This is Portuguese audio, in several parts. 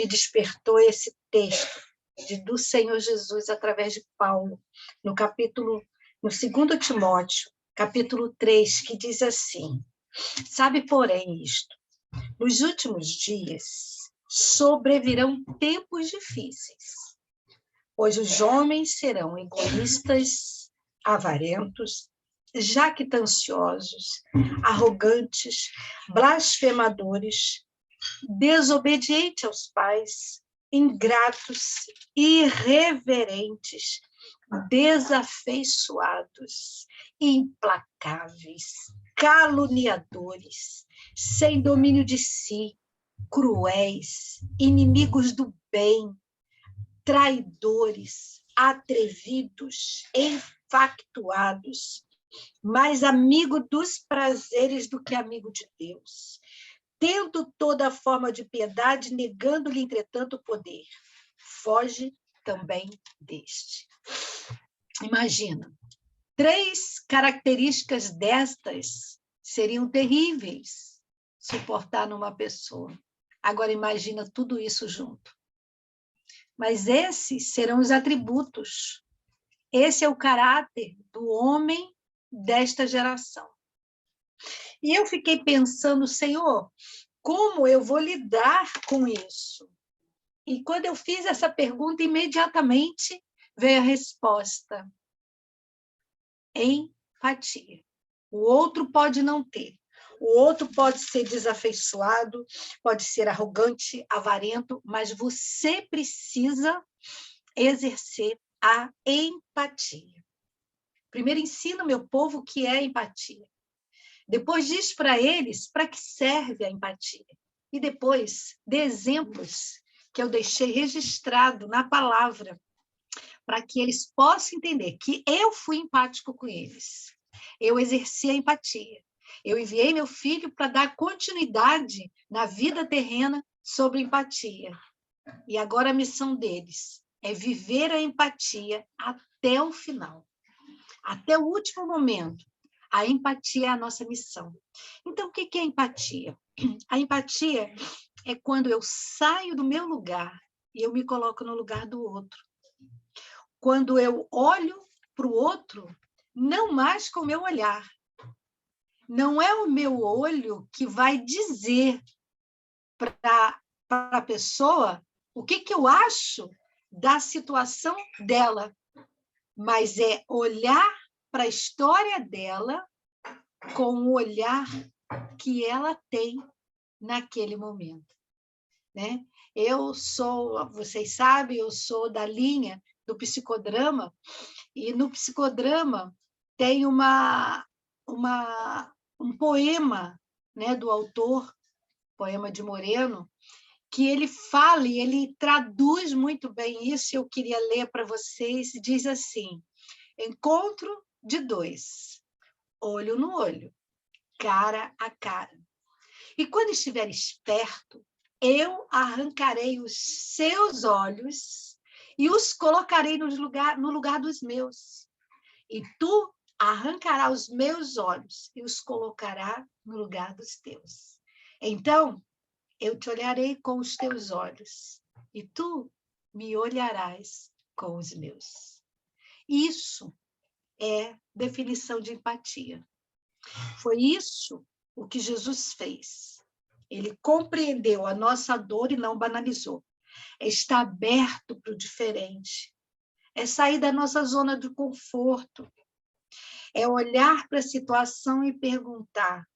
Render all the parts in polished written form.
que despertou esse texto do Senhor Jesus através de Paulo, no 2 Timóteo, capítulo 3, que diz assim: sabe, porém, isto, nos últimos dias sobrevirão tempos difíceis, pois os homens serão egoístas, avarentos, jactanciosos, arrogantes, blasfemadores, desobedientes aos pais, ingratos, irreverentes, desafeiçoados, implacáveis, caluniadores, sem domínio de si, cruéis, inimigos do bem, traidores, atrevidos, enfactuados, mais amigo dos prazeres do que amigo de Deus, tendo toda forma de piedade, negando-lhe, entretanto, o poder. Foge também deste. Imagina, 3 características destas seriam terríveis suportar numa pessoa. Agora imagina tudo isso junto. Mas esses serão os atributos. Esse é o caráter do homem desta geração. E eu fiquei pensando, Senhor, como eu vou lidar com isso? E quando eu fiz essa pergunta, imediatamente veio a resposta: empatia. O outro pode não ter. O outro pode ser desafeiçoado, pode ser arrogante, avarento, mas você precisa exercer a empatia. Primeiro ensina o meu povo o que é empatia. Depois diz para eles para que serve a empatia. E depois dê exemplos que eu deixei registrado na palavra, para que eles possam entender que eu fui empático com eles. Eu exerci a empatia. Eu enviei meu filho para dar continuidade na vida terrena sobre empatia. E agora a missão deles é viver a empatia até o final. Até o último momento. A empatia é a nossa missão. Então, o que é empatia? A empatia é quando eu saio do meu lugar e eu me coloco no lugar do outro. Quando eu olho para o outro, não mais com o meu olhar. Não é o meu olho que vai dizer para a pessoa o que eu acho da situação dela, mas é olhar para a história dela com o olhar que ela tem naquele momento, né? Vocês sabem, eu sou da linha do psicodrama, e no psicodrama tem um poema, né, do autor, poema de Moreno, que ele fala e ele traduz muito bem isso. Eu queria ler para vocês. Diz assim: encontro de dois, olho no olho, cara a cara. E quando estiveres perto, eu arrancarei os seus olhos e os colocarei no lugar dos meus. E tu arrancarás os meus olhos e os colocarás no lugar dos teus. Então, eu te olharei com os teus olhos e tu me olharás com os meus. Isso é definição de empatia. Foi isso o que Jesus fez. Ele compreendeu a nossa dor e não banalizou. É estar aberto para o diferente. É sair da nossa zona de conforto. É olhar para a situação e perguntar: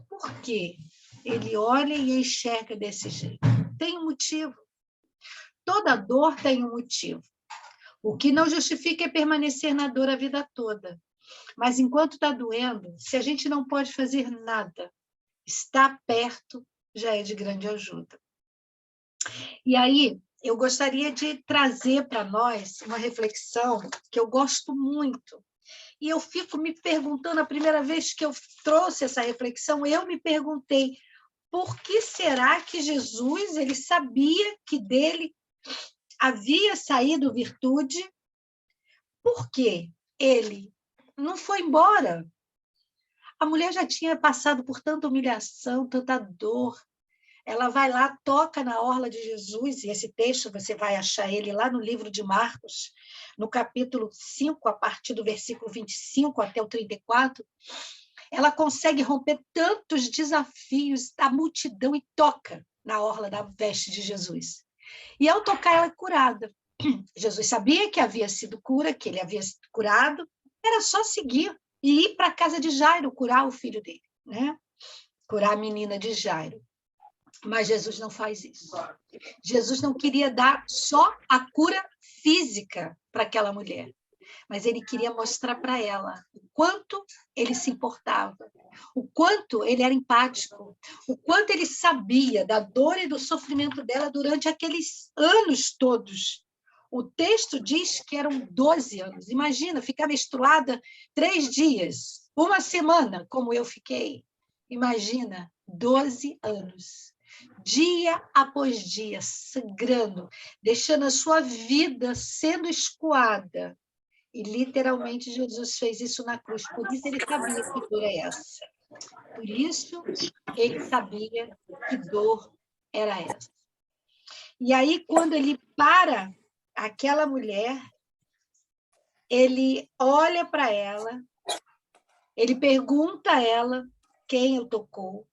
por quê? Ele olha e enxerga desse jeito. Tem um motivo. Toda dor tem um motivo. O que não justifica é permanecer na dor a vida toda. Mas enquanto está doendo, se a gente não pode fazer nada, estar perto já é de grande ajuda. E aí, eu gostaria de trazer para nós uma reflexão que eu gosto muito. E eu fico me perguntando, a primeira vez que eu trouxe essa reflexão, eu me perguntei: por que será que Jesus, ele sabia que dele havia saído virtude? Por que ele não foi embora? A mulher já tinha passado por tanta humilhação, tanta dor. ela vai lá, toca na orla de Jesus, e esse texto você vai achar ele lá no livro de Marcos, no capítulo 5, a partir do versículo 25 até o 34, ela consegue romper tantos desafios da multidão e toca na orla da veste de Jesus. E ao tocar, ela é curada. Jesus sabia que havia sido cura, que ele havia sido curado, era só seguir e ir para a casa de Jairo curar o filho dele, né? Curar a menina de Jairo. Mas Jesus não faz isso. Jesus não queria dar só a cura física para aquela mulher, mas ele queria mostrar para ela o quanto ele se importava, o quanto ele era empático, o quanto ele sabia da dor e do sofrimento dela durante aqueles anos todos. O texto diz que eram 12 anos. Imagina, ficar menstruada 3 dias, uma semana, como eu fiquei. Imagina, 12 anos. Dia após dia, sangrando, deixando a sua vida sendo escoada. E, literalmente, Jesus fez isso na cruz. Por isso ele sabia que dor é essa. Por isso ele sabia que dor era essa. E aí, quando ele para aquela mulher, ele olha para ela, ele pergunta a ela quem o tocou.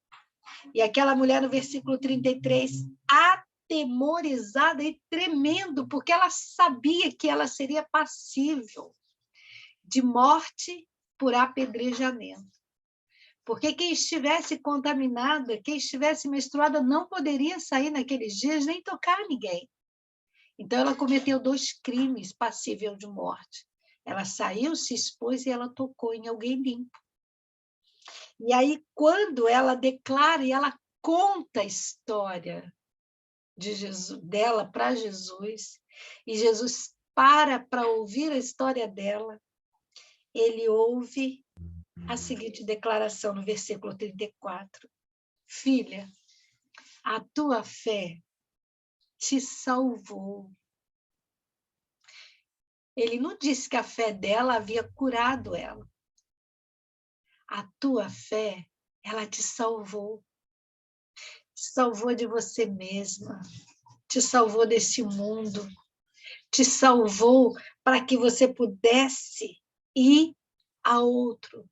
E aquela mulher, no versículo 33, atemorizada e tremendo, porque ela sabia que ela seria passível de morte por apedrejamento. Porque quem estivesse contaminada, quem estivesse menstruada, não poderia sair naqueles dias nem tocar ninguém. Então, ela cometeu 2 crimes passíveis de morte. Ela saiu, se expôs e ela tocou em alguém limpo. E aí, quando ela declara e ela conta a história de Jesus, dela para Jesus, e Jesus para ouvir a história dela, ele ouve a seguinte declaração no versículo 34. Filha, a tua fé te salvou. Ele não disse que a fé dela havia curado ela. A tua fé, ela te salvou. Te salvou de você mesma. Te salvou desse mundo. Te salvou para que você pudesse ir a outro.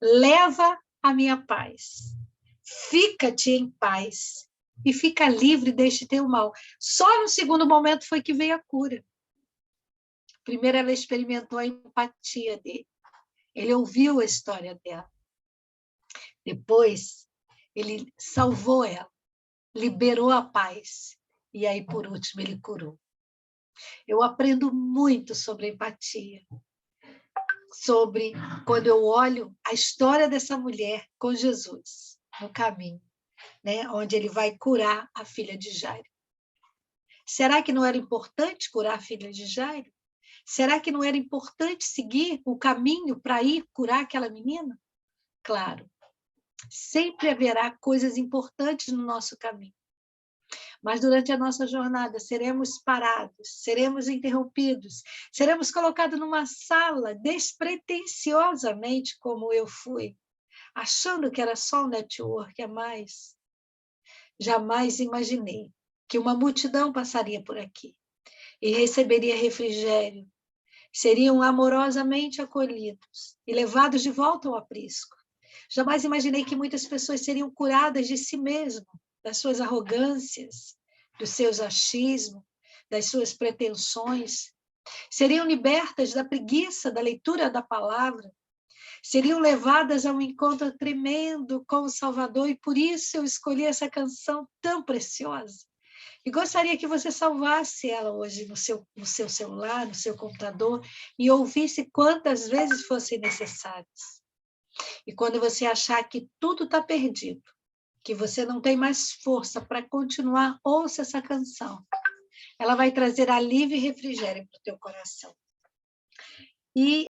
Leva a minha paz. Fica-te em paz. E fica livre deste teu mal. Só no segundo momento foi que veio a cura. Primeiro ela experimentou a empatia dele. Ele ouviu a história dela. Depois, ele salvou ela, liberou a paz. E aí, por último, ele curou. Eu aprendo muito sobre empatia. Sobre quando eu olho a história dessa mulher com Jesus no caminho, né, onde ele vai curar a filha de Jairo. Será que não era importante curar a filha de Jairo? Será que não era importante seguir o caminho para ir curar aquela menina? Claro, sempre haverá coisas importantes no nosso caminho. Mas durante a nossa jornada seremos parados, seremos interrompidos, seremos colocados numa sala despretensiosamente, como eu fui, achando que era só um network a mais. Jamais imaginei que uma multidão passaria por aqui e receberia refrigério, seriam amorosamente acolhidos e levados de volta ao aprisco. Jamais imaginei que muitas pessoas seriam curadas de si mesmas, das suas arrogâncias, dos seus achismos, das suas pretensões. Seriam libertas da preguiça da leitura da palavra. Seriam levadas a um encontro tremendo com o Salvador, e por isso eu escolhi essa canção tão preciosa. E gostaria que você salvasse ela hoje no seu celular, no seu computador, e ouvisse quantas vezes fossem necessárias. E quando você achar que tudo está perdido, que você não tem mais força para continuar, ouça essa canção. Ela vai trazer alívio e refrigério para o teu coração. E